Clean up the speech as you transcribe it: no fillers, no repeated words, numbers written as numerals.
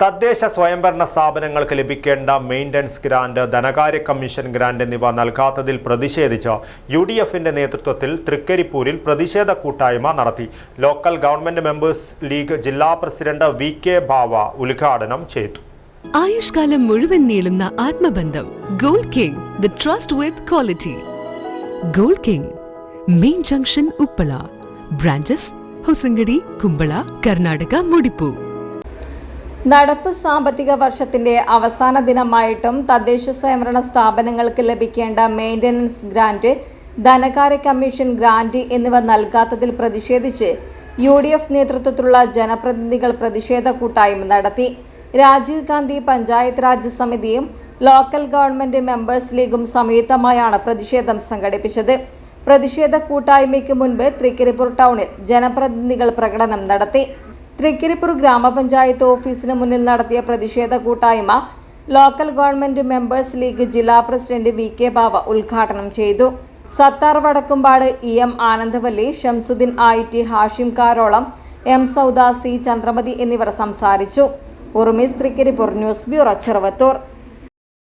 തദ്ദേശ സ്വയംഭരണ സ്ഥാപനങ്ങൾക്ക് ലഭിക്കേണ്ട മെയിൻ്റനൻസ് ഗ്രാന്റ്, ധനകാര്യ കമ്മീഷൻ ഗ്രാന്റ് എന്നിവ നൽകാത്തതിൽ പ്രതിഷേധിച്ച് UDFിന്റെ നേതൃത്വത്തിൽ തൃക്കരിപ്പൂരിൽ പ്രതിഷേധ കൂട്ടായ്മ നടത്തി. ലോക്കൽ ഗവൺമെന്റ് മെമ്പേഴ്സ് ലീഗ് ജില്ലാ പ്രസിഡന്റ് VK ഭാവ ഉദ്ഘാടനം ചെയ്തു. ആയുഷ്കാലം മുഴുവൻ നീളുന്ന ആത്മബന്ധം. Gold King, the trust with quality. Gold King, main junction, Uppala. Branches Hosangadi, Kumbala, Karnataka, Mudipu. നടപ്പ് സാമ്പത്തിക വർഷത്തിന്റെ അവസാന ദിനമായിട്ടും തദ്ദേശ സ്വയംഭരണ സ്ഥാപനങ്ങൾക്ക് ലഭിക്കേണ്ട മെയിൻ്റനൻസ് ഗ്രാന്റ്, ധനകാര്യ കമ്മീഷൻ ഗ്രാന്റ് എന്നിവ നൽകാത്തതിൽ പ്രതിഷേധിച്ച് UDF നേതൃത്വത്തിലുള്ള ജനപ്രതിനിധികൾ പ്രതിഷേധ കൂട്ടായ്മ നടത്തി. രാജീവ് ഗാന്ധി പഞ്ചായത്ത് രാജ് സമിതിയും ലോക്കൽ ഗവൺമെന്റ് മെമ്പേഴ്സ് ലീഗും സംയുക്തമായാണ് പ്രതിഷേധം സംഘടിപ്പിച്ചത്. പ്രതിഷേധ കൂട്ടായ്മയ്ക്ക് മുൻപ് തൃക്കരിപ്പൂർ ടൗണിൽ ജനപ്രതിനിധികൾ പ്രകടനം നടത്തി. തൃക്കരിപ്പൂർ ഗ്രാമപഞ്ചായത്ത് ഓഫീസിന് മുന്നിൽ നടത്തിയ പ്രതിഷേധ കൂട്ടായ്മ ലോക്കൽ ഗവൺമെന്റ് മെമ്പേഴ്സ് ലീഗ് ജില്ലാ പ്രസിഡന്റ് VK ഭാവ ഉദ്ഘാടനം ചെയ്തു. Sattar Vadakkumpad, EM Anandavalli, Shamsuddin IT, Hashim Karolam, M Sauda, C Chandramathi എന്നിവർ സംസാരിച്ചു. ഉർമിസ്, തൃക്കരിപ്പൂർ ന്യൂസ് ബ്യൂറോ, ചെറുവത്തൂർ.